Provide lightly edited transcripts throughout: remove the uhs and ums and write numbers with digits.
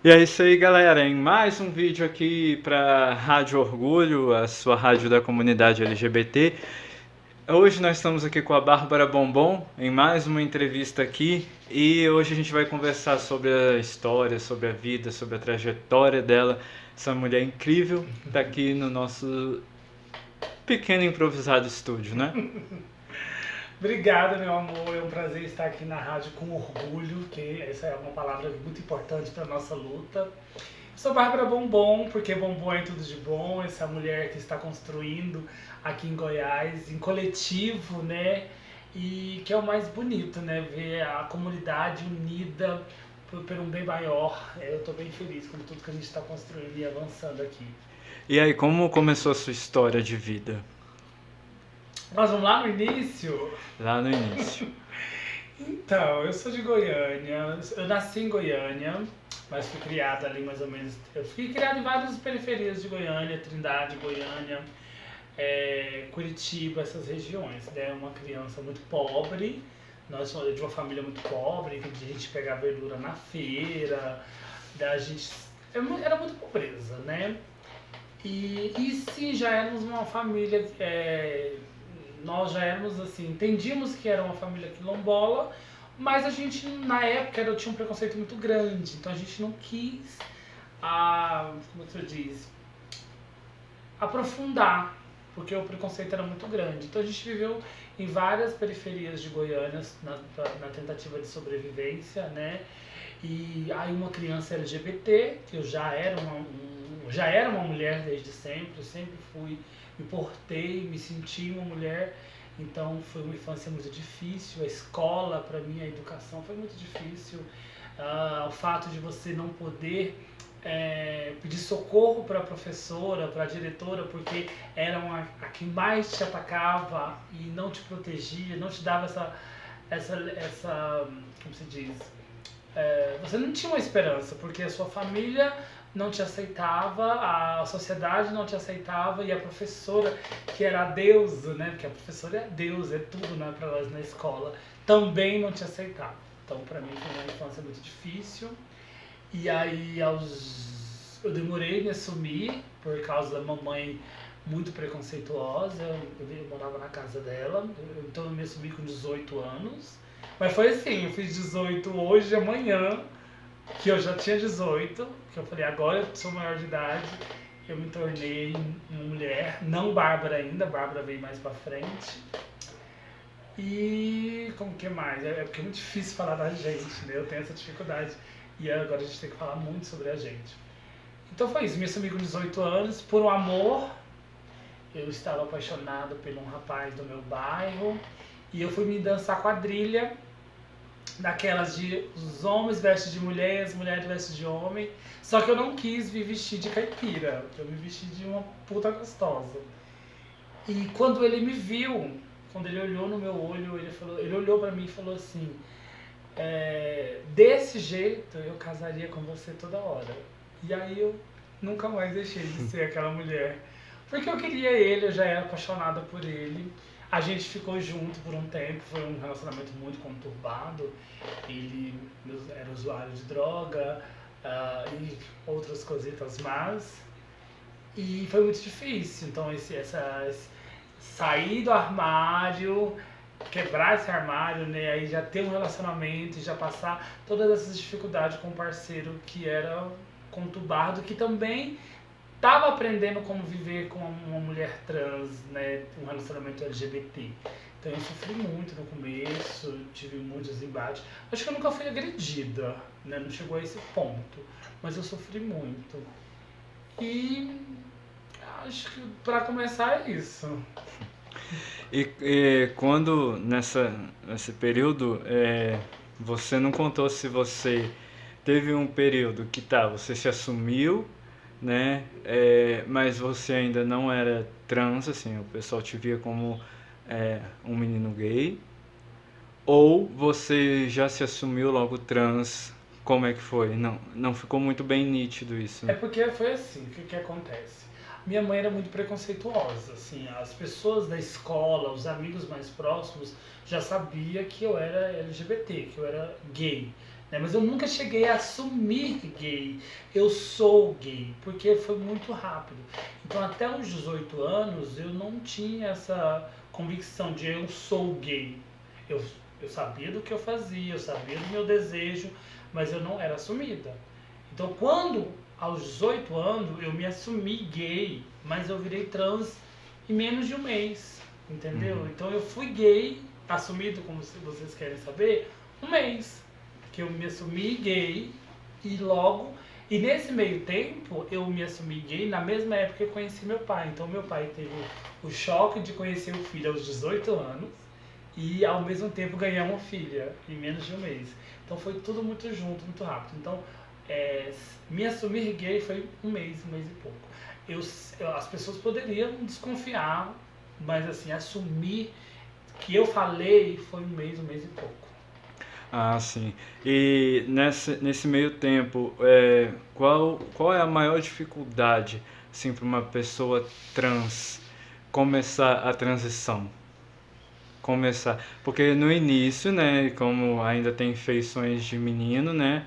E é isso aí, galera. Em mais um vídeo aqui para Rádio Orgulho, a sua rádio da comunidade LGBT. Hoje nós estamos aqui com a Bárbara Bombom em mais uma entrevista aqui e hoje a gente vai conversar sobre a história, sobre a vida, sobre a trajetória dela. Essa mulher incrível está aqui no nosso pequeno improvisado estúdio, né? Obrigada, meu amor. É um prazer estar aqui na rádio com orgulho, que essa é uma palavra muito importante para a nossa luta. Eu sou Bárbara Bombom, porque bombom é tudo de bom. Essa mulher que está construindo aqui em Goiás, em coletivo, né? E que é o mais bonito, né? Ver a comunidade unida por um bem maior. Eu estou bem feliz com tudo que a gente está construindo e avançando aqui. E aí, como começou a sua história de vida? Nós vamos lá no início? Lá no início. Então, eu sou de Goiânia, eu nasci em Goiânia, mas fui criada ali mais ou menos. Eu fui criada em várias periferias de Goiânia, Trindade, Goiânia, Curitiba, essas regiões. Né? Uma criança muito pobre, nós somos de uma família muito pobre, que a gente pegava verdura na feira, da gente. Era muito pobreza, né? E sim, já éramos uma família. Nós já éramos assim, entendíamos que era uma família quilombola, mas a gente, na época, tinha um preconceito muito grande, então a gente não quis, como você diz, aprofundar, porque o preconceito era muito grande. Então a gente viveu em várias periferias de Goiânia na tentativa de sobrevivência, né? E aí uma criança LGBT, que eu já era uma mulher desde sempre me portei, me senti uma mulher, então foi uma infância muito difícil, a escola para mim, a educação foi muito difícil, o fato de você não poder pedir socorro para a professora, para a diretora, porque era a que mais te atacava e não te protegia, não te dava essa como se diz, você não tinha uma esperança, porque a sua família não te aceitava, a sociedade não te aceitava e a professora, que era a deusa, né? Porque a professora é a deusa, é tudo, né, para nós na escola, também não te aceitava. Então, para mim, foi uma infância muito difícil. E aí, eu demorei me assumir por causa da mamãe muito preconceituosa. Eu morava na casa dela, então eu me assumi com 18 anos. Mas foi assim, eu fiz 18 hoje, amanhã, que eu já tinha 18, que eu falei, agora eu sou maior de idade, eu me tornei uma mulher, não Bárbara ainda, Bárbara veio mais pra frente. E como que mais? Porque é muito difícil falar da gente, né? Eu tenho essa dificuldade. E agora a gente tem que falar muito sobre a gente. Então foi isso, me assumi com 18 anos, por um amor. Eu estava apaixonado por um rapaz do meu bairro. E eu fui me dançar quadrilha, daquelas de os homens vestem de mulher, as mulheres vestem de homem. Só que eu não quis me vestir de caipira, eu me vesti de uma puta gostosa. E quando ele me viu, quando ele olhou no meu olho, ele olhou pra mim e falou assim, desse jeito eu casaria com você toda hora. E aí eu nunca mais deixei de ser aquela mulher. Porque eu queria ele, eu já era apaixonada por ele. A gente ficou junto por um tempo, foi um relacionamento muito conturbado. Ele era usuário de droga e outras cositas más. E foi muito difícil. Então, sair do armário, quebrar esse armário, né? Aí já ter um relacionamento e já passar todas essas dificuldades com um parceiro que era conturbado, que também estava aprendendo como viver com uma mulher trans, né, um relacionamento LGBT. Então eu sofri muito no começo, tive muitos embates. Acho que eu nunca fui agredida, né, não chegou a esse ponto, mas eu sofri muito. E acho que para começar é isso. E quando nesse período, você não contou se você teve um período que você se assumiu, né? Mas você ainda não era trans, assim, o pessoal te via como um menino gay, ou você já se assumiu logo trans? Como é que foi? Não ficou muito bem nítido isso, É né? porque foi assim, o que acontece? Minha mãe era muito preconceituosa, assim, as pessoas da escola, os amigos mais próximos já sabiam que eu era LGBT, que eu era gay. né? Mas eu nunca cheguei a assumir gay. Eu sou gay, porque foi muito rápido. Então até os 18 anos eu não tinha essa convicção de eu sou gay. Eu, eu sabia do que eu fazia, eu sabia do meu desejo, mas eu não era assumida. Então quando aos 18 anos eu me assumi gay, mas eu virei trans em menos de um mês, entendeu? Uhum. Então eu fui gay, assumido, como vocês querem saber, um mês que eu me assumi gay e logo. E nesse meio tempo eu me assumi gay na mesma época que eu conheci meu pai. Então meu pai teve o choque de conhecer o filho aos 18 anos e ao mesmo tempo ganhar uma filha em menos de um mês. Então foi tudo muito junto, muito rápido. Então é, me assumir gay foi um mês e pouco. As pessoas poderiam desconfiar, mas assim, assumir que eu falei foi um mês e pouco. Ah, sim. E nesse meio tempo, qual é a maior dificuldade, assim, para uma pessoa trans começar a transição? Começar. Porque no início, né, como ainda tem feições de menino, né,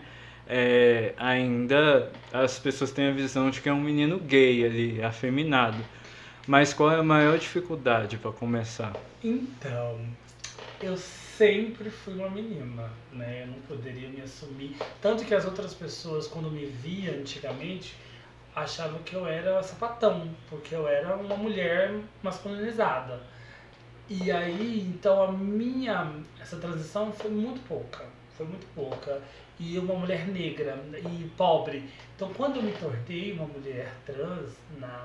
ainda as pessoas têm a visão de que é um menino gay ali, afeminado. Mas qual é a maior dificuldade para começar? Então, eu sempre fui uma menina, né? Eu não poderia me assumir. Tanto que as outras pessoas, quando me via antigamente, achavam que eu era sapatão, porque eu era uma mulher masculinizada. E aí, então essa transição foi muito pouca. E uma mulher negra e pobre. Então, quando eu me tornei uma mulher trans,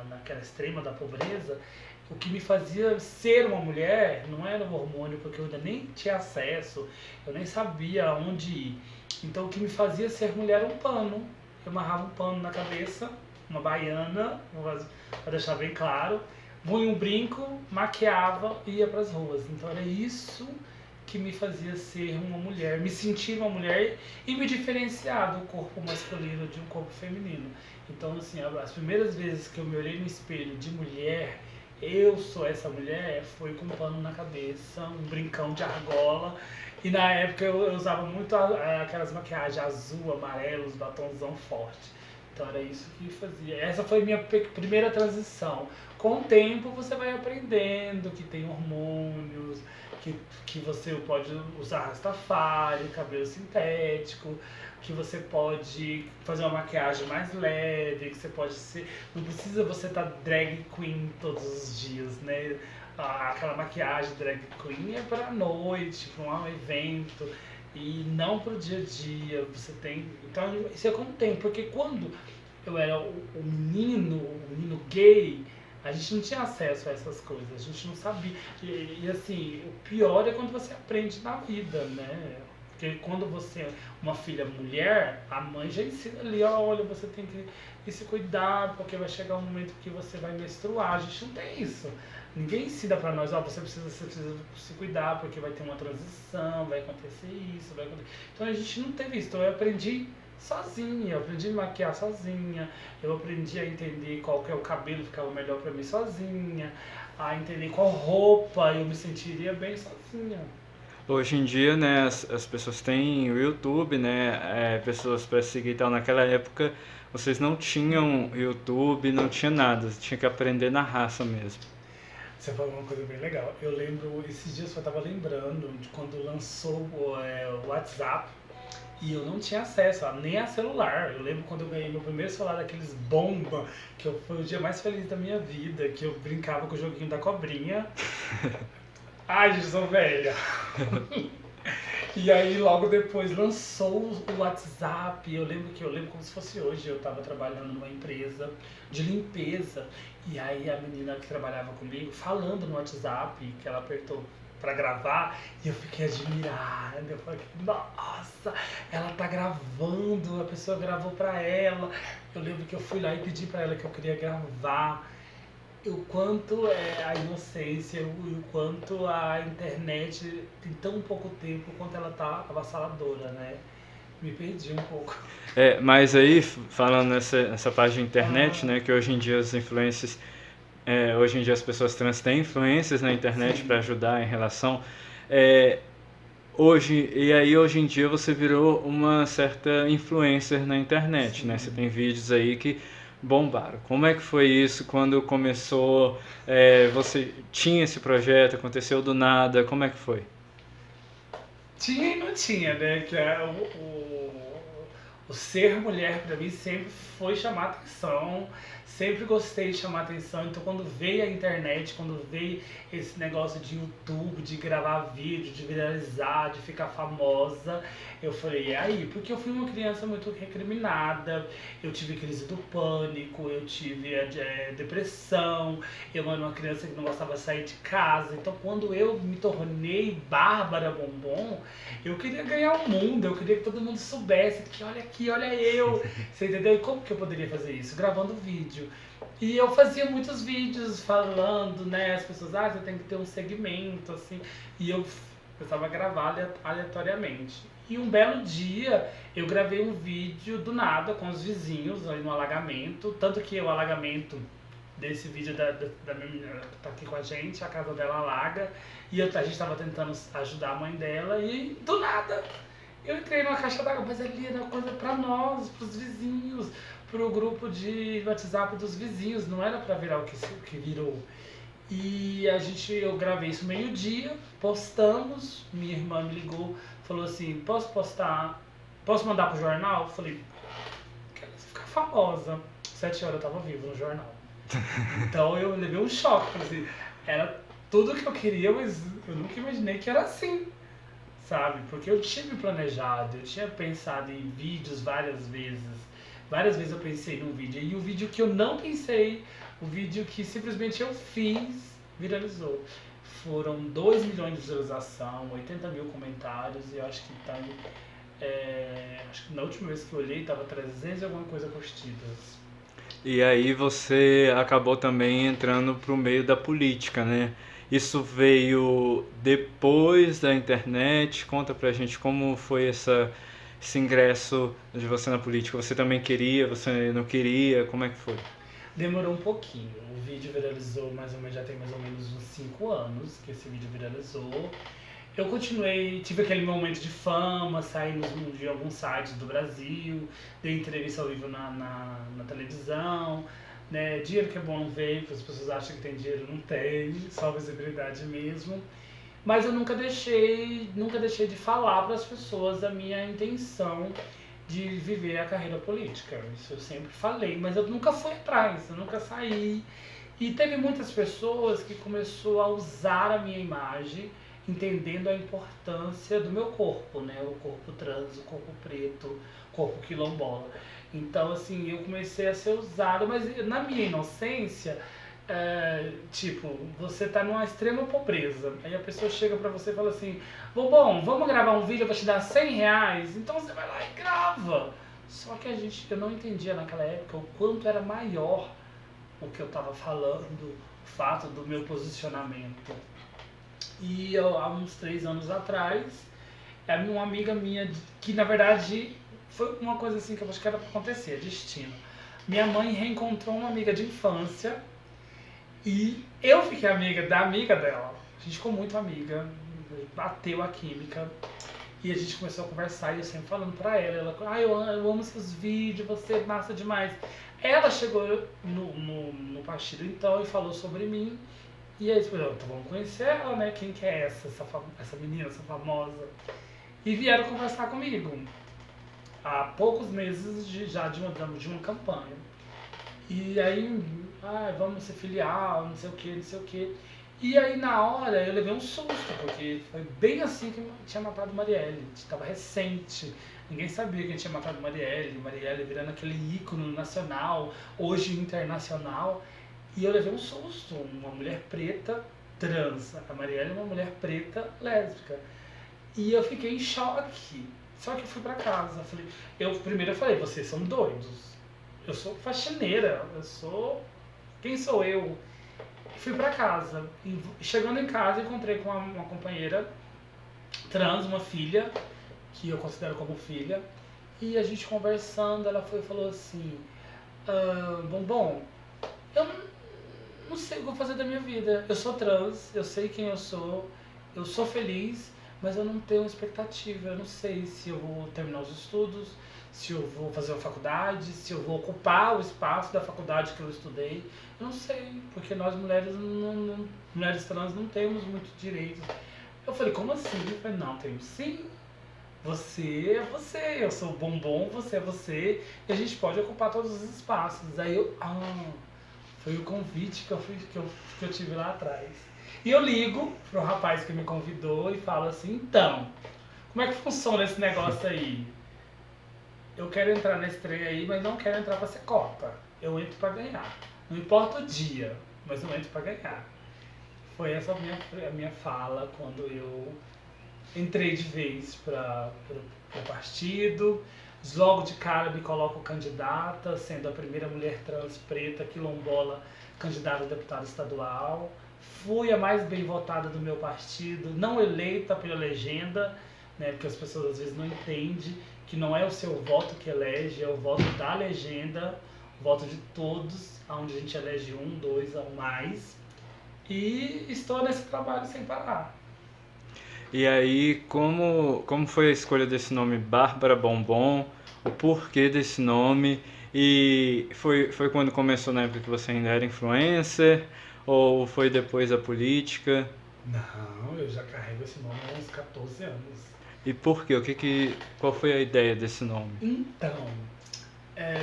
naquela extrema da pobreza, o que me fazia ser uma mulher não era o hormônio, porque eu ainda nem tinha acesso, eu nem sabia onde ir. Então, o que me fazia ser mulher era um pano. Eu amarrava um pano na cabeça, uma baiana, para deixar bem claro, punha um brinco, maquiava e ia para as ruas. Então era isso que me fazia ser uma mulher, me sentir uma mulher e me diferenciar do corpo masculino de um corpo feminino. Então, assim, as primeiras vezes que eu me olhei no espelho de mulher, eu sou essa mulher, foi com um pano na cabeça, um brincão de argola. E na época eu usava muito aquelas maquiagens azul, amarelo, os batonzão forte. Então era isso que fazia. Essa foi a minha primeira transição. Com o tempo você vai aprendendo que tem hormônios, que você pode usar rastafari, cabelo sintético, que você pode fazer uma maquiagem mais leve, que você pode ser. Não precisa você estar drag queen todos os dias, né? Aquela maquiagem drag queen é para noite, para um evento e não para o dia a dia. Você tem. Então isso é com o tempo, porque quando eu era o menino gay, a gente não tinha acesso a essas coisas, a gente não sabia. E assim, o pior é quando você aprende na vida, né? Porque quando você é uma filha mulher, a mãe já ensina ali, ó, olha, você tem que ir se cuidar, porque vai chegar um momento que você vai menstruar. A gente não tem isso. Ninguém ensina pra nós, ó, você precisa se cuidar, porque vai ter uma transição, vai acontecer isso, vai acontecer. Então a gente não teve isso. Então eu aprendi sozinha, eu aprendi a me maquiar sozinha, eu aprendi a entender qual que é o cabelo que ficava melhor pra mim sozinha, a entender qual roupa eu me sentiria bem sozinha. Hoje em dia, né, as pessoas têm o YouTube, né, pessoas para seguir e tal. Naquela época, vocês não tinham YouTube, não tinha nada, você tinha que aprender na raça mesmo. Você falou uma coisa bem legal. Eu lembro, esses dias eu estava lembrando de quando lançou o WhatsApp e eu não tinha acesso nem a celular. Eu lembro quando eu ganhei meu primeiro celular daqueles bomba, foi o dia mais feliz da minha vida, que eu brincava com o joguinho da cobrinha. Ai, gente, eu sou velha. E aí logo depois lançou o WhatsApp. Eu lembro como se fosse hoje. Eu estava trabalhando numa empresa de limpeza. E aí a menina que trabalhava comigo falando no WhatsApp que ela apertou para gravar e eu fiquei admirada. Eu falei, nossa, ela tá gravando, a pessoa gravou para ela. Eu lembro que eu fui lá e pedi para ela que eu queria gravar. O quanto é a inocência e o quanto a internet tem tão pouco tempo quanto ela tá avassaladora, né? Me perdi um pouco. Mas aí, falando nessa parte de internet, Ah, né, que hoje em dia as influências, hoje em dia as pessoas trans têm influências na internet para sim. ajudar em relação. é, Hoje em dia você virou uma certa influencer na internet, né? Você Sim. tem vídeos aí que bombaram. Como é que foi isso quando começou? Você tinha esse projeto, aconteceu do nada, como é que foi? Tinha e não tinha, né? Que é o ser mulher pra mim sempre foi chamar atenção, sempre gostei de chamar atenção. Então quando veio a internet, quando veio esse negócio de YouTube, de gravar vídeo, de viralizar, de ficar famosa, eu falei, e aí? Porque eu fui uma criança muito recriminada, eu tive crise do pânico, eu tive depressão, eu era uma criança que não gostava de sair de casa. Então quando eu me tornei Bárbara Bombom, eu queria ganhar o mundo, eu queria que todo mundo soubesse que olha aqui, olha eu. Você entendeu? E como que eu poderia fazer isso? Gravando vídeo. E eu fazia muitos vídeos falando, né? As pessoas, você tem que ter um segmento, assim. E eu começava a gravar aleatoriamente. E um belo dia eu gravei um vídeo do nada com os vizinhos ali no alagamento. Tanto que o alagamento desse vídeo da minha menina que tá aqui com a gente, a casa dela alaga. E a gente tava tentando ajudar a mãe dela e do nada eu entrei numa caixa d'água, mas ali era uma coisa pra nós, pros vizinhos, pro grupo de WhatsApp dos vizinhos, não era pra virar o que virou. E eu gravei isso meio-dia, postamos, minha irmã me ligou, falou assim, posso postar, posso mandar pro jornal? Eu falei, quero ficar famosa. 7 horas eu tava vivo no jornal. Então eu levei um choque, assim, era tudo que eu queria, mas eu nunca imaginei que era assim, sabe? Porque eu tinha me planejado, eu tinha pensado em vídeos várias vezes. Várias vezes eu pensei num vídeo. E o vídeo que eu não pensei, o vídeo que simplesmente eu fiz, viralizou. Foram 2 milhões de visualização, 80 mil comentários e eu acho que tá aí. Acho que na última vez que eu olhei tava 300 e alguma coisa curtidas. E aí você acabou também entrando pro meio da política, né? Isso veio depois da internet. Conta pra gente como foi esse ingresso de você na política. Você também queria, você não queria, como é que foi? Demorou um pouquinho. O vídeo viralizou mais ou menos, já tem mais ou menos uns 5 anos que esse vídeo viralizou. Eu continuei, tive aquele momento de fama, saí de alguns sites do Brasil, dei entrevista ao vivo na televisão, né? Dinheiro que é bom não veio, porque as pessoas acham que tem dinheiro, não tem, só visibilidade mesmo. Mas eu nunca deixei de falar para as pessoas a minha intenção de viver a carreira política. Isso eu sempre falei, mas eu nunca fui atrás, eu nunca saí. E teve muitas pessoas que começou a usar a minha imagem, entendendo a importância do meu corpo, né? O corpo trans, o corpo preto, o corpo quilombola. Então, assim, eu comecei a ser usado, mas na minha inocência, tipo, você tá numa extrema pobreza. Aí a pessoa chega pra você e fala assim, bom, vamos gravar um vídeo, eu vou te dar R$ 100, então você vai lá e grava. Só que eu não entendia naquela época o quanto era maior o que eu tava falando, o fato do meu posicionamento. E há uns 3 anos atrás, uma amiga minha, que na verdade foi uma coisa assim que eu acho que era pra acontecer, destino. Minha mãe reencontrou uma amiga de infância e eu fiquei amiga da amiga dela. A gente ficou muito amiga, bateu a química. E a gente começou a conversar e eu sempre falando pra ela, eu amo seus vídeos, você é massa demais. Ela chegou no partido então e falou sobre mim. E aí, tipo, então vamos conhecer ela, né? Quem que é essa menina, essa famosa? E vieram conversar comigo. Há poucos meses já de uma campanha. E aí, vamos ser filial, não sei o que, não sei o que. E aí na hora eu levei um susto, porque foi bem assim que tinha matado Marielle. Estava recente, ninguém sabia que tinha matado Marielle. Marielle virando aquele ícone nacional, hoje internacional. E eu levei um susto, uma mulher preta trans. A Marielle é uma mulher preta lésbica. E eu fiquei em choque. Só que eu fui pra casa. Primeiro eu falei, vocês são doidos. Eu sou faxineira, Quem sou eu? Fui pra casa. E chegando em casa, encontrei com uma companheira trans, uma filha, que eu considero como filha. E a gente conversando, ela falou assim: bom, eu não sei o que vou fazer da minha vida. Eu sou trans, eu sei quem eu sou feliz, mas eu não tenho expectativa. Eu não sei se eu vou terminar os estudos, se eu vou fazer uma faculdade, se eu vou ocupar o espaço da faculdade que eu estudei. Eu não sei, porque nós mulheres, mulheres trans não temos muito direito. Eu falei, como assim? Eu falei, não, tenho sim. Você é você, eu sou o bombom, você é você, e a gente pode ocupar todos os espaços. Aí foi o convite que eu tive lá atrás. E eu ligo pro rapaz que me convidou e falo assim, então, como é que funciona esse negócio aí? Eu quero entrar nesse trem aí, mas não quero entrar pra ser cota. Eu entro pra ganhar. Não importa o dia, mas eu entro pra ganhar. Foi essa a minha fala quando eu entrei de vez para o partido. Logo de cara me coloco candidata, sendo a primeira mulher trans preta quilombola candidata a deputada estadual. Fui a mais bem votada do meu partido, não eleita pela legenda, né, porque as pessoas às vezes não entendem que não é o seu voto que elege, é o voto da legenda, o voto de todos, onde a gente elege um, dois ou mais. E estou nesse trabalho sem parar. E aí, como foi a escolha desse nome Bárbara Bombom? O porquê desse nome? E foi quando começou, na época que você ainda era influencer? Ou foi depois da política? Não, eu já carrego esse nome há uns 14 anos. E por quê? Qual foi a ideia desse nome? Então,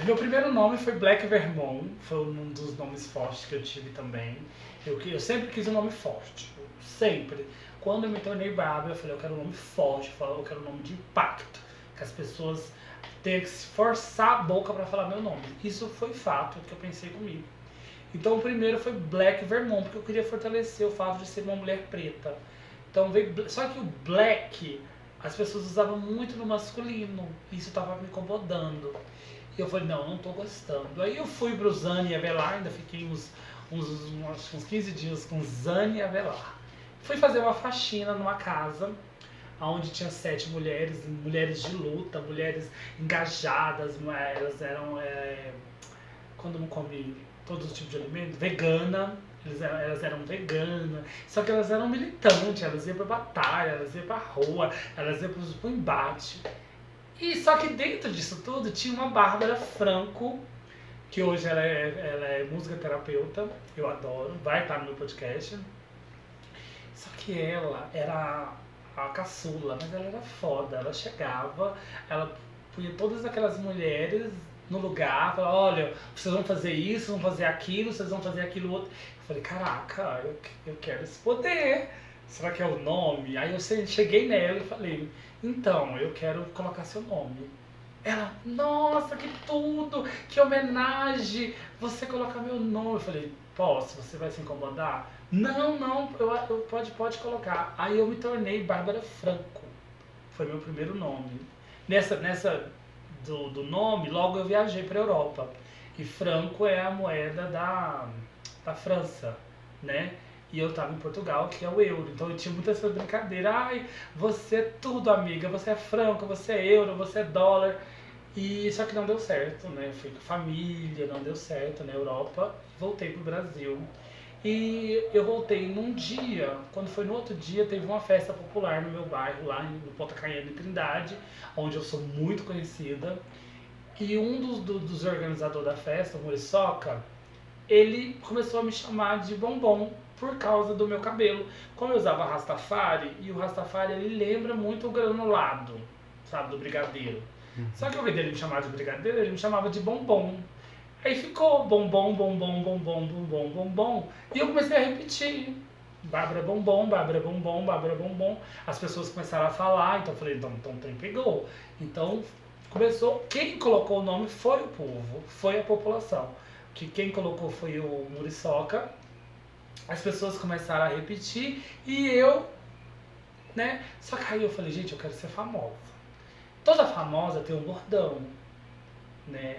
meu primeiro nome foi Black Vermont, foi um dos nomes fortes que eu tive também. Eu sempre quis um nome forte, sempre. Quando eu me tornei Bárbara, eu falei, eu quero um nome forte, eu quero um nome de impacto, que as pessoas tenham que se forçar a boca para falar meu nome. Isso foi fato que eu pensei comigo. Então o primeiro foi Black Vermont, porque eu queria fortalecer o fato de ser uma mulher preta. Então só que o Black as pessoas usavam muito no masculino, e isso estava me incomodando. E eu falei, não tô gostando. Aí eu fui pro Zane Avelar, ainda fiquei uns 15 dias com Zane Avelar. Fui fazer uma faxina numa casa onde tinha 7 mulheres, mulheres de luta, mulheres engajadas, elas eram, quando não come todo tipo de alimento, vegana, elas eram veganas, só que elas eram militantes, elas iam pra batalha, elas iam pra rua, elas iam pro embate. E só que dentro disso tudo tinha uma Bárbara Franco, que hoje ela é musicoterapeuta, eu adoro, vai estar no meu podcast. Só que ela era a caçula, mas ela era foda. Ela chegava, ela punha todas aquelas mulheres no lugar, falava, olha, vocês vão fazer isso, vão fazer aquilo, vocês vão fazer aquilo outro. Eu falei, caraca, eu quero esse poder. Será que é o nome? Aí eu cheguei nela e falei, então, eu quero colocar seu nome. Ela, nossa, que tudo, que homenagem, você colocar meu nome. Eu falei, posso, você vai se incomodar? Não, pode colocar. Aí eu me tornei Bárbara Franco, foi meu primeiro nome. Nessa do nome, logo eu viajei para a Europa. E franco é a moeda da França, né? E eu tava em Portugal, que é o euro. Então eu tinha muitas essas brincadeiras. Ai, você é tudo, amiga. Você é franco, você é euro, você é dólar. E só que não deu certo, né? Fui com a família, não deu certo na Europa. Voltei pro Brasil. E eu voltei num dia, quando foi no outro dia, teve uma festa popular no meu bairro, lá no Ponta Canhena, em Trindade, onde eu sou muito conhecida. E um dos organizadores da festa, o Muriçoca, ele começou a me chamar de bombom por causa do meu cabelo. Como eu usava Rastafari, e o Rastafari ele lembra muito o granulado, sabe, do brigadeiro. Só que ao invés dele me chamar de brigadeiro, ele me chamava de bombom. Aí ficou bombom, bombom, bombom, bombom, bombom. E eu comecei a repetir. Bárbara bombom, Bárbara bombom, Bárbara bombom. As pessoas começaram a falar, então eu falei, então o trem pegou. Então começou, quem colocou o nome foi o povo, foi a população. Que quem colocou foi o Muriçoca. As pessoas começaram a repetir e eu, né? Só que aí eu falei, gente, eu quero ser famosa. Toda famosa tem um bordão, né?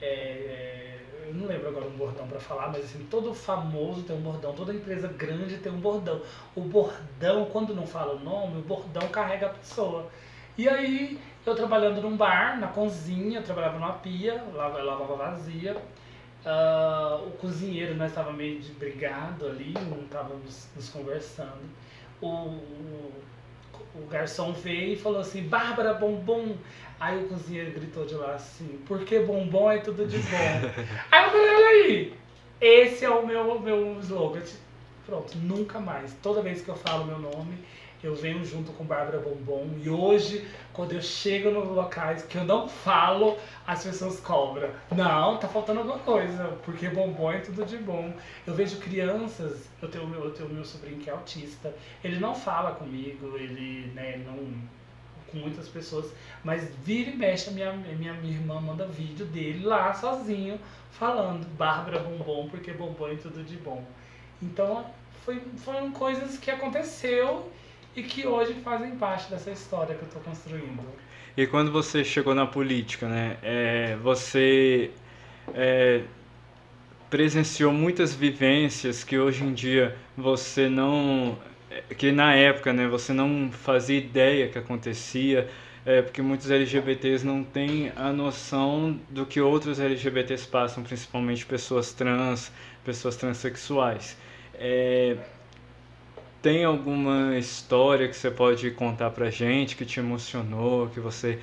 Eu não lembro agora um bordão pra falar, mas assim, todo famoso tem um bordão, toda empresa grande tem um bordão. O bordão, quando não fala o nome, o bordão carrega a pessoa. E aí, eu trabalhando num bar, na cozinha, eu trabalhava numa pia, eu lavava vazia. O cozinheiro, nós estávamos meio de brigado ali, não estávamos nos conversando. O o garçom veio e falou assim, Bárbara Bombom. Aí o cozinheiro gritou de lá assim, porque bombom é tudo de bom. Aí eu falei, olha aí, esse é o meu slogan. Pronto, nunca mais. Toda vez que eu falo meu nome, eu venho junto com Bárbara Bombom. E hoje, quando eu chego nos locais que eu não falo, as pessoas cobram. Não, tá faltando alguma coisa, porque bombom é tudo de bom. Eu vejo crianças, eu tenho meu sobrinho que é autista, ele não fala comigo, ele, né, não com muitas pessoas, mas vira e mexe, a minha irmã manda vídeo dele lá sozinho, falando Bárbara Bombom, porque bombom é tudo de bom. Então, foram coisas que aconteceu e que hoje fazem parte dessa história que eu estou construindo. E quando você chegou na política, né, você é, presenciou muitas vivências que hoje em dia você não, que na época, né, você não fazia ideia que acontecia, porque muitos LGBTs não têm a noção do que outros LGBTs passam, principalmente pessoas trans, pessoas transexuais. É, tem alguma história que você pode contar pra gente que te emocionou, que você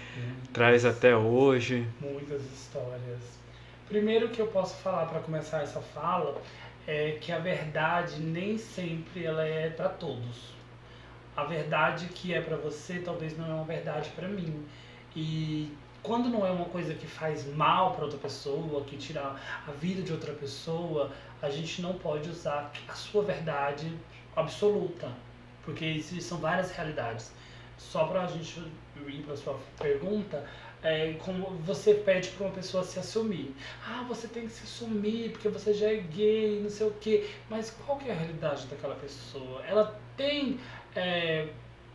traz até hoje? Muitas histórias. Primeiro que eu posso falar para começar essa fala é que a verdade nem sempre ela é para todos. A verdade que é para você talvez não é uma verdade para mim. E quando não é uma coisa que faz mal para outra pessoa, que tira a vida de outra pessoa, a gente não pode usar a sua verdade absoluta, porque existem são várias realidades. Só para a gente ir para a sua pergunta, como você pede para uma pessoa se assumir. Ah, você tem que se assumir porque você já é gay, não sei o quê. Mas qual que é a realidade daquela pessoa? Ela tem é,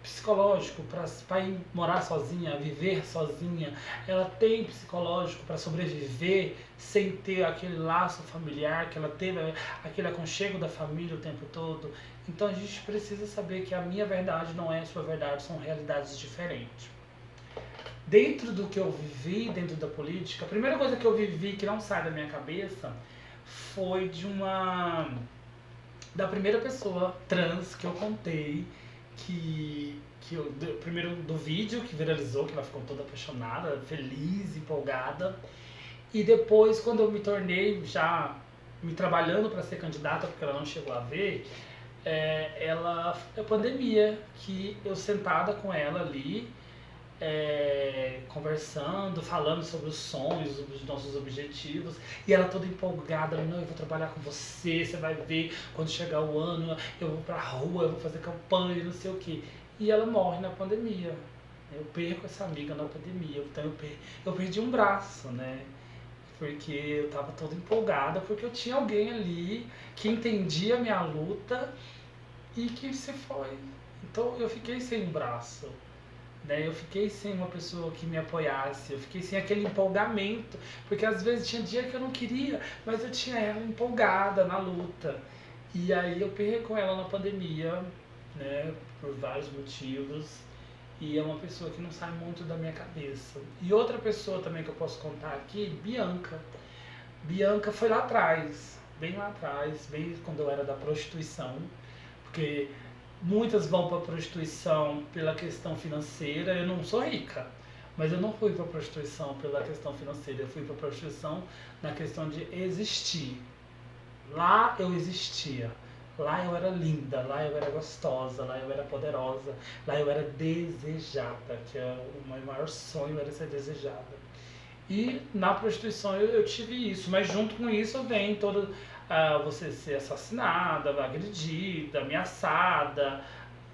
psicológico para ir morar sozinha, viver sozinha. Ela tem psicológico para sobreviver sem ter aquele laço familiar que ela teve, aquele aconchego da família o tempo todo. Então a gente precisa saber que a minha verdade não é a sua verdade, são realidades diferentes. Dentro do que eu vivi, dentro da política, a primeira coisa que eu vivi que não sai da minha cabeça foi da primeira pessoa trans que eu contei, primeiro do vídeo que viralizou, que ela ficou toda apaixonada, feliz, empolgada, e depois quando eu me tornei já me trabalhando para ser candidata, porque ela não chegou a ver, a pandemia, que eu sentada com ela ali, conversando, falando sobre os sonhos, os nossos objetivos, e ela toda empolgada, não, eu vou trabalhar com você, você vai ver, quando chegar o ano, eu vou pra rua, eu vou fazer campanha, não sei o que. E ela morre na pandemia. Eu perco essa amiga na pandemia, então eu perdi um braço, né? Porque eu tava toda empolgada, porque eu tinha alguém ali que entendia a minha luta e que se foi. Então eu fiquei sem um braço. Né? Eu fiquei sem uma pessoa que me apoiasse, eu fiquei sem aquele empolgamento, porque às vezes tinha dia que eu não queria, mas eu tinha ela empolgada na luta. E aí eu perco ela na pandemia, né, por vários motivos, e é uma pessoa que não sai muito da minha cabeça. E outra pessoa também que eu posso contar aqui, Bianca. Bianca foi lá atrás, bem lá atrás, bem quando eu era da prostituição, porque muitas vão para a prostituição pela questão financeira. Eu não sou rica, mas eu não fui para a prostituição pela questão financeira. Eu fui para a prostituição na questão de existir. Lá eu existia. Lá eu era linda, lá eu era gostosa, lá eu era poderosa, lá eu era desejada, que é o meu maior sonho era ser desejada. E na prostituição eu tive isso, mas junto com isso vem todo você ser assassinada, agredida, ameaçada,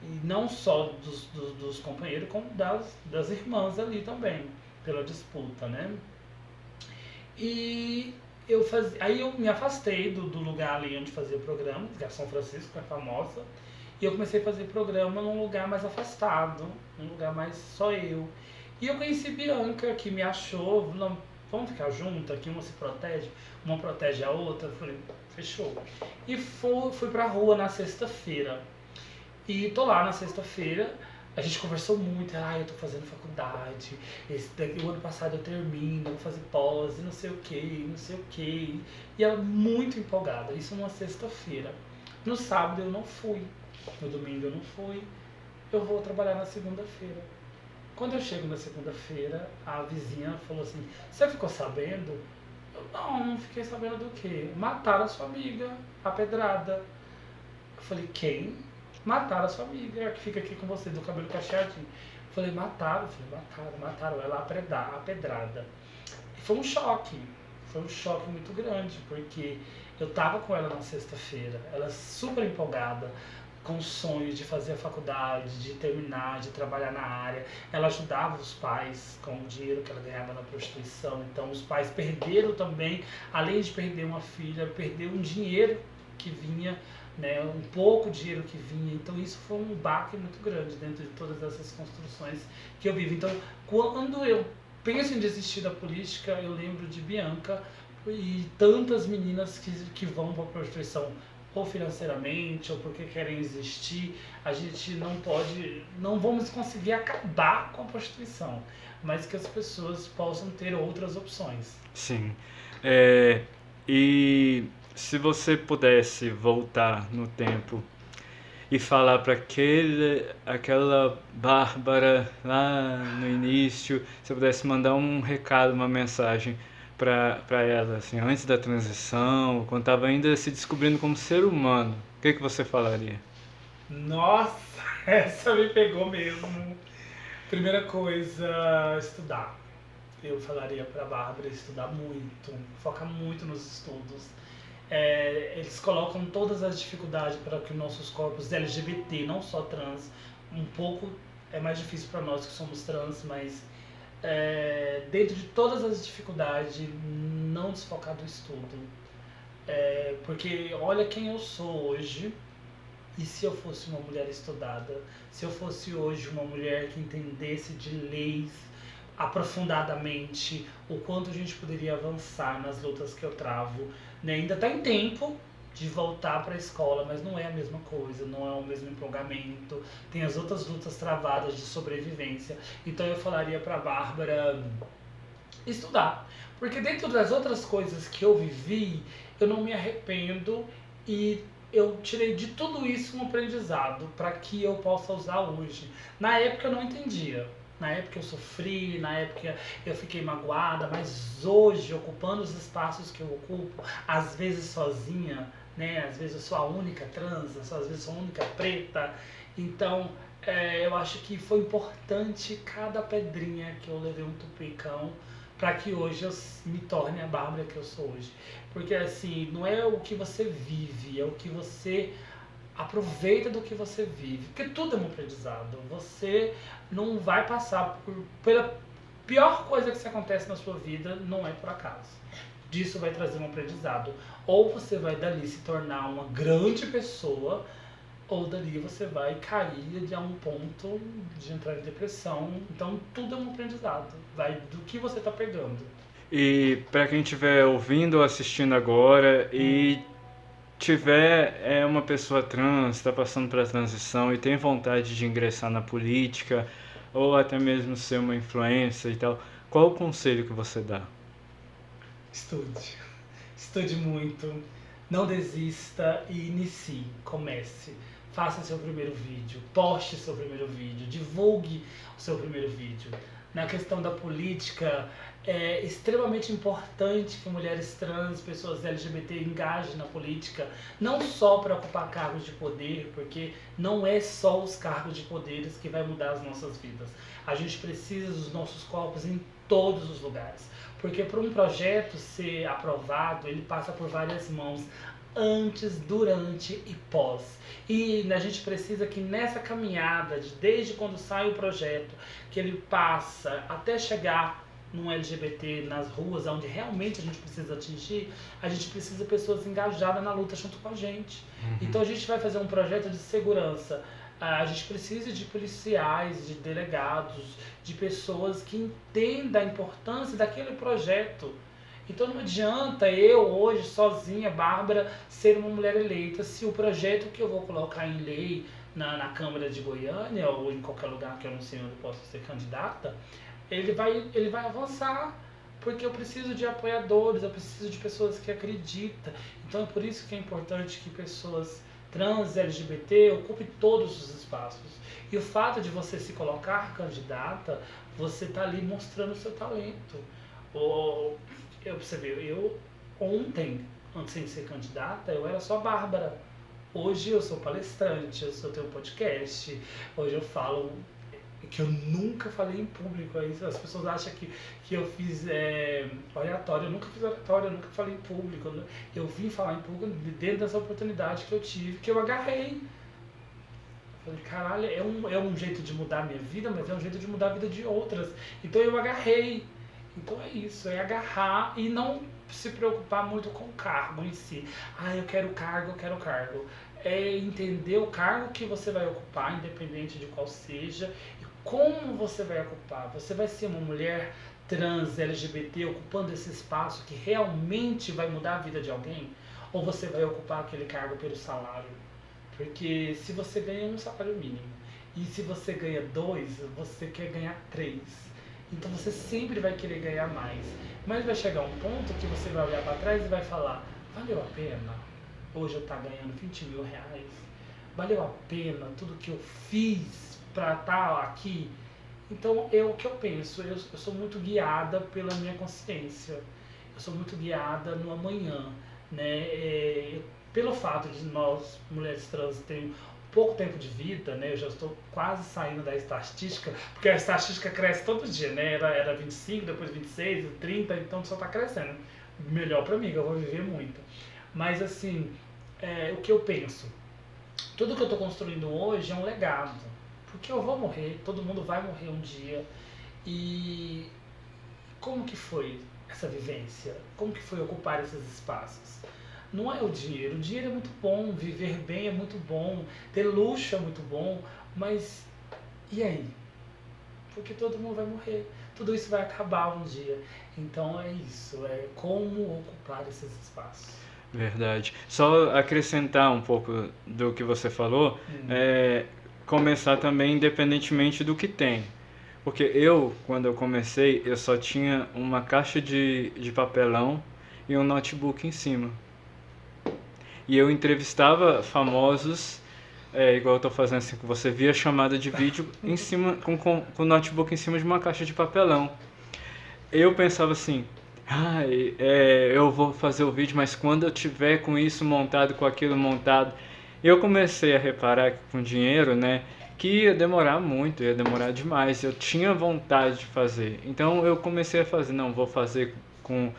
e não só dos companheiros, como das irmãs ali também, pela disputa, né? E aí eu me afastei do lugar ali onde fazia o programa, que é São Francisco, que é famosa, e eu comecei a fazer programa num lugar mais afastado, num lugar mais só eu. E eu conheci Bianca, que me achou, não, vamos ficar juntas, que uma se protege, uma protege a outra. Eu falei, fechou. E fui pra rua na sexta-feira. E tô lá na sexta-feira, a gente conversou muito, eu tô fazendo faculdade, o ano passado eu termino, vou fazer pós, e não sei o que, não sei o que. E ela muito empolgada, isso numa sexta-feira. No sábado eu não fui, no domingo eu não fui, eu vou trabalhar na segunda-feira. Quando eu chego na segunda-feira, a vizinha falou assim, você ficou sabendo? Eu, não fiquei sabendo do quê? Mataram a sua amiga, a pedrada. Eu falei, quem? Mataram a sua amiga, que fica aqui com você, do cabelo cacheadinho. Eu falei, mataram? Eu falei, mataram ela a pedrada. E foi um choque muito grande, porque eu tava com ela na sexta-feira, ela super empolgada, com o sonho de fazer a faculdade, de terminar, de trabalhar na área. Ela ajudava os pais com o dinheiro que ela ganhava na prostituição. Então os pais perderam também, além de perder uma filha, perderam um dinheiro que vinha, né, um pouco dinheiro que vinha. Então isso foi um baque muito grande dentro de todas essas construções que eu vivo. Então quando eu penso em desistir da política, eu lembro de Bianca e tantas meninas que vão para a prostituição ou financeiramente, ou porque querem existir. A gente não vamos conseguir acabar com a prostituição, mas que as pessoas possam ter outras opções. Sim. É, e se você pudesse voltar no tempo e falar para aquela Bárbara lá no início, se você pudesse mandar um recado, uma mensagem para ela, assim, antes da transição, quando estava ainda se descobrindo como ser humano, o que você falaria? Nossa, essa me pegou mesmo. Primeira coisa, estudar. Eu falaria para a Bárbara estudar muito, focar muito nos estudos. Eles colocam todas as dificuldades para que nossos corpos LGBT, não só trans, um pouco é mais difícil para nós que somos trans, mas dentro de todas as dificuldades, não desfocar do estudo. Porque olha quem eu sou hoje, e se eu fosse uma mulher estudada, se eu fosse hoje uma mulher que entendesse de leis aprofundadamente, o quanto a gente poderia avançar nas lutas que eu travo, né? Ainda está em tempo de voltar para a escola, mas não é a mesma coisa, não é o mesmo empolgamento, tem as outras lutas travadas de sobrevivência. Então eu falaria para a Bárbara estudar, porque dentro das outras coisas que eu vivi, eu não me arrependo e eu tirei de tudo isso um aprendizado para que eu possa usar hoje. Na época eu não entendia. Na época eu sofri, na época eu fiquei magoada, mas hoje, ocupando os espaços que eu ocupo, às vezes sozinha, né? Às vezes eu sou a única trans, às vezes eu sou a única preta. Então, eu acho que foi importante cada pedrinha que eu levei um tupicão para que hoje eu me torne a Bárbara que eu sou hoje. Porque assim, não é o que você vive, é o que você aproveita do que você vive. Porque tudo é um aprendizado. Você não vai passar pela pior coisa que se acontece na sua vida, não é por acaso. Disso vai trazer um aprendizado. Ou você vai dali se tornar uma grande pessoa, ou dali você vai cair a um ponto de entrar em depressão. Então tudo é um aprendizado. Vai do que você está pegando. E para quem estiver ouvindo ou assistindo agora e tiver uma pessoa trans, está passando pela transição e tem vontade de ingressar na política ou até mesmo ser uma influência e tal, qual o conselho que você dá? Estude. Estude muito. Não desista e inicie. Comece. Faça seu primeiro vídeo. Poste seu primeiro vídeo. Divulgue o seu primeiro vídeo. Na questão da política, é extremamente importante que mulheres trans, pessoas LGBT engajem na política, não só para ocupar cargos de poder, porque não é só os cargos de poderes que vai mudar as nossas vidas. A gente precisa dos nossos corpos em todos os lugares, porque para um projeto ser aprovado, ele passa por várias mãos, antes, durante e pós. E a gente precisa que nessa caminhada, desde quando sai o projeto, que ele passa até chegar num LGBT, nas ruas, onde realmente a gente precisa atingir, a gente precisa de pessoas engajadas na luta junto com a gente. Então a gente vai fazer um projeto de segurança. A gente precisa de policiais, de delegados, de pessoas que entendam a importância daquele projeto. Então não adianta eu hoje, sozinha, Bárbara, ser uma mulher eleita, se o projeto que eu vou colocar em lei na Câmara de Goiânia ou em qualquer lugar que eu não sei onde eu possa ser candidata, ele vai avançar, porque eu preciso de apoiadores, eu preciso de pessoas que acreditam. Então é por isso que é importante que pessoas trans, LGBT, ocupe todos os espaços. E o fato de você se colocar candidata, você está ali mostrando o seu talento. Você vê, eu ontem, antes de ser candidata, eu era só Bárbara. Hoje eu sou palestrante, eu tenho um podcast, hoje eu falo que eu nunca falei em público. Aí as pessoas acham que eu fiz oratório. Eu nunca fiz oratório, eu nunca falei em público. Eu vim falar em público dentro dessa oportunidade que eu tive, que eu agarrei. Eu falei, caralho, é um jeito de mudar a minha vida, mas é um jeito de mudar a vida de outras. Então eu agarrei. Então é isso, é agarrar e não se preocupar muito com o cargo em si. Ah, eu quero cargo, eu quero cargo. É entender o cargo que você vai ocupar, independente de qual seja, e como você vai ocupar. Você vai ser uma mulher trans, LGBT, ocupando esse espaço que realmente vai mudar a vida de alguém? Ou você vai ocupar aquele cargo pelo salário? Porque se você ganha um salário mínimo, e se você ganha 2, você quer ganhar 3. Então você sempre vai querer ganhar mais. Mas vai chegar um ponto que você vai olhar para trás e vai falar, valeu a pena? Hoje eu estar ganhando 20 mil reais? Valeu a pena tudo que eu fiz para estar aqui? Então é o que eu penso, eu sou muito guiada pela minha consciência. Eu sou muito guiada no amanhã, né? Pelo fato de nós, mulheres trans, termos pouco tempo de vida, né? Eu já estou quase saindo da estatística, porque a estatística cresce todo dia, né? Era 25, depois 26, 30, então só está crescendo. Melhor para mim, que eu vou viver muito. Mas assim, o que eu penso? Tudo que eu estou construindo hoje é um legado, porque eu vou morrer, todo mundo vai morrer um dia. E como que foi essa vivência? Como que foi ocupar esses espaços? Não é o dinheiro é muito bom, viver bem é muito bom, ter luxo é muito bom, mas e aí? Porque todo mundo vai morrer, tudo isso vai acabar um dia. Então é isso, é como ocupar esses espaços. Verdade. Só acrescentar um pouco do que você falou, começar também independentemente do que tem. Porque quando eu comecei, eu só tinha uma caixa de papelão e um notebook em cima. E eu entrevistava famosos, igual eu tô fazendo assim com você, via chamada de vídeo em cima, com o notebook em cima de uma caixa de papelão. Eu pensava assim, eu vou fazer o vídeo, mas quando eu tiver com isso montado, com aquilo montado, eu comecei a reparar que com dinheiro, né, que ia demorar muito, ia demorar demais. Eu tinha vontade de fazer, então eu comecei a fazer, não, vou fazer com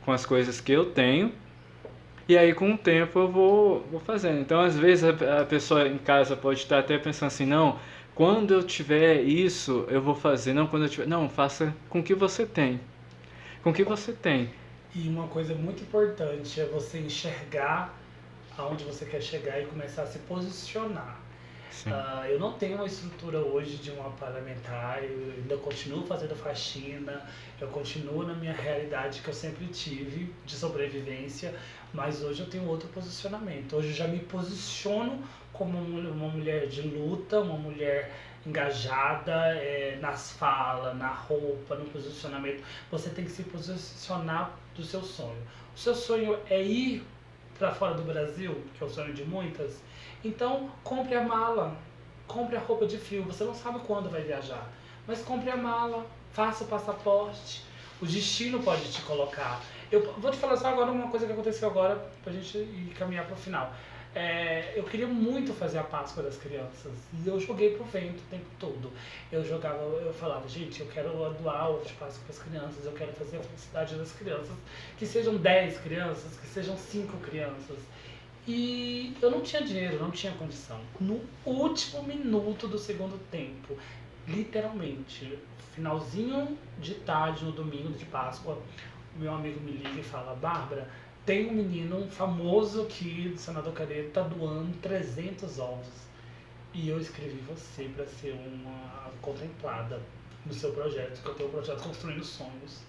as coisas que eu tenho. E aí com o tempo eu vou fazendo. Então às vezes a pessoa em casa pode estar até pensando assim, não, quando eu tiver isso eu vou fazer, não quando eu tiver. Não, faça com o que você tem. Com o que você tem. E uma coisa muito importante é você enxergar aonde você quer chegar e começar a se posicionar. Eu não tenho uma estrutura hoje de uma parlamentar, eu ainda continuo fazendo faxina, eu continuo na minha realidade que eu sempre tive de sobrevivência, mas hoje eu tenho outro posicionamento. Hoje eu já me posiciono como uma mulher de luta, uma mulher engajada nas falas, na roupa, no posicionamento. Você tem que se posicionar do seu sonho. O seu sonho é ir para fora do Brasil, que é o sonho de muitas. Então, compre a mala, compre a roupa de frio. Você não sabe quando vai viajar, mas compre a mala, faça o passaporte. O destino pode te colocar. Eu vou te falar só agora uma coisa que aconteceu agora, pra gente ir caminhar pro final. Eu queria muito fazer a Páscoa das crianças e eu joguei pro vento o tempo todo. Eu falava, gente, eu quero doar ovo de Páscoa para as crianças, eu quero fazer a felicidade das crianças, que sejam 10 crianças, que sejam 5 crianças. E eu não tinha dinheiro, não tinha condição. No último minuto do segundo tempo, literalmente, finalzinho de tarde, no domingo de Páscoa, o meu amigo me liga e fala, Bárbara, tem um menino famoso aqui do Senador Careiro, tá doando 300 ovos. E eu escrevi você para ser uma contemplada no seu projeto, que eu tenho um projeto Construindo Sonhos.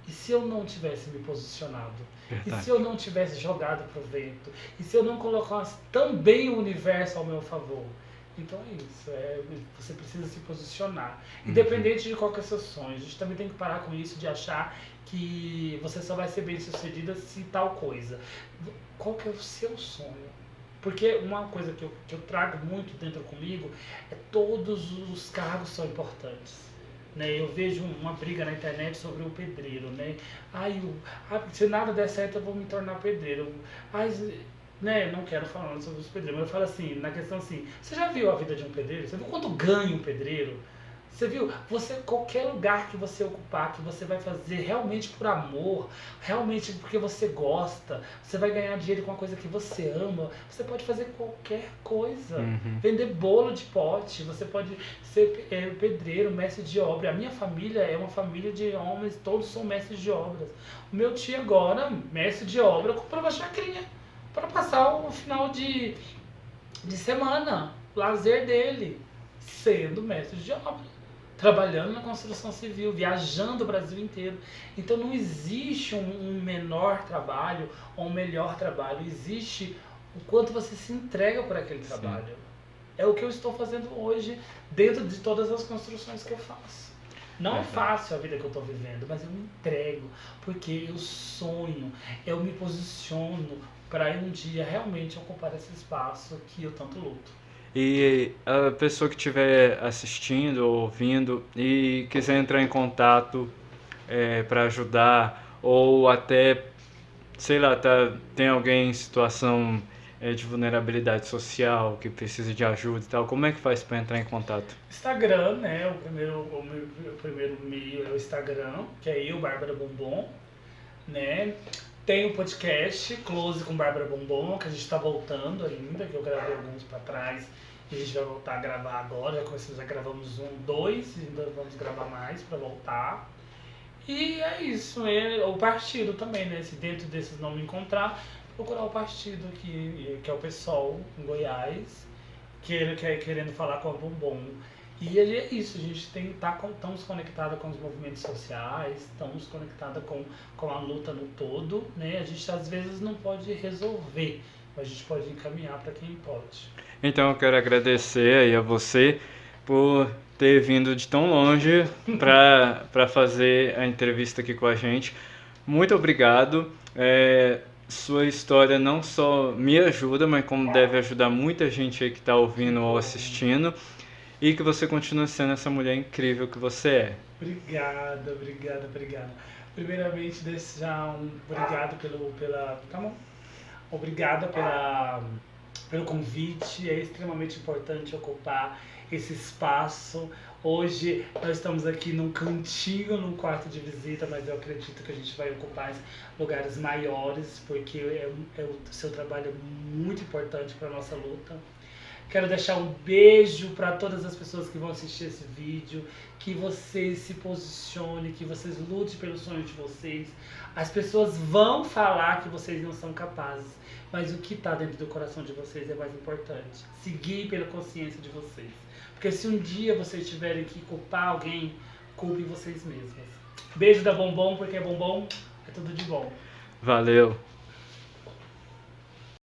E se eu não tivesse me posicionado? Verdade. E se eu não tivesse jogado pro vento? E se eu não colocasse também o universo ao meu favor? Então é isso, você precisa se posicionar. Independente de qual que é o seu sonho. A gente também tem que parar com isso de achar que você só vai ser bem sucedida se tal coisa. Qual que é o seu sonho? Porque uma coisa que eu trago muito dentro comigo é todos os cargos são importantes. Né? Eu vejo uma briga na internet sobre o pedreiro, né? Se nada der certo eu vou me tornar pedreiro. Né? Não quero falar sobre os pedreiros, mas eu falo assim, na questão assim, você já viu a vida de um pedreiro? Você viu quanto ganha um pedreiro? Você viu? Qualquer lugar que você ocupar, que você vai fazer realmente por amor, realmente porque você gosta, você vai ganhar dinheiro com uma coisa que você ama, você pode fazer qualquer coisa. Uhum. Vender bolo de pote, você pode ser pedreiro, mestre de obra. A minha família é uma família de homens, todos são mestres de obras. O meu tio agora, mestre de obra, comprou uma chacrinha para passar o final de semana, lazer dele, sendo mestre de obra, trabalhando na construção civil, viajando o Brasil inteiro. Então não existe um menor trabalho ou um melhor trabalho, existe o quanto você se entrega por aquele trabalho. Sim. É o que eu estou fazendo hoje dentro de todas as construções que eu faço. Não é fácil a vida que eu estou vivendo, mas eu me entrego, porque eu sonho, eu me posiciono para um dia realmente ocupar esse espaço que eu tanto luto. E a pessoa que estiver assistindo ou ouvindo e quiser entrar em contato para ajudar, ou até, sei lá, tem alguém em situação de vulnerabilidade social que precisa de ajuda e tal, como é que faz para entrar em contato? Instagram, né? O primeiro meio é o Instagram, que é eu, Bárbara Bombom, né? Tem o podcast Close com Bárbara Bombom, que a gente está voltando ainda, que eu gravei alguns para trás e a gente vai voltar a gravar agora. Já gravamos 1, 2 e ainda vamos gravar mais para voltar. E é isso, o partido também, né? Se dentro desses não me encontrar, procurar o partido que é o PSOL em Goiás, querendo falar com a Bombom. E é isso, a gente estamos conectados com os movimentos sociais, estamos conectados com a luta no todo, né? A gente às vezes não pode resolver, mas a gente pode encaminhar para quem pode. Então eu quero agradecer aí a você por ter vindo de tão longe para fazer a entrevista aqui com a gente. Muito obrigado. Sua história não só me ajuda, mas como deve ajudar muita gente aí que está ouvindo ou assistindo. E que você continue sendo essa mulher incrível que você é. Obrigado. Primeiramente, deixar obrigado Obrigado pelo convite. É extremamente importante ocupar esse espaço. Hoje nós estamos aqui num cantinho, num quarto de visita, mas eu acredito que a gente vai ocupar lugares maiores, porque o seu trabalho é muito importante para a nossa luta. Quero deixar um beijo para todas as pessoas que vão assistir esse vídeo, que vocês se posicionem, que vocês lutem pelos sonhos de vocês. As pessoas vão falar que vocês não são capazes, mas o que está dentro do coração de vocês é mais importante. Seguir pela consciência de vocês. Porque se um dia vocês tiverem que culpar alguém, culpem vocês mesmos. Beijo da Bombom, porque Bombom é tudo de bom. Valeu!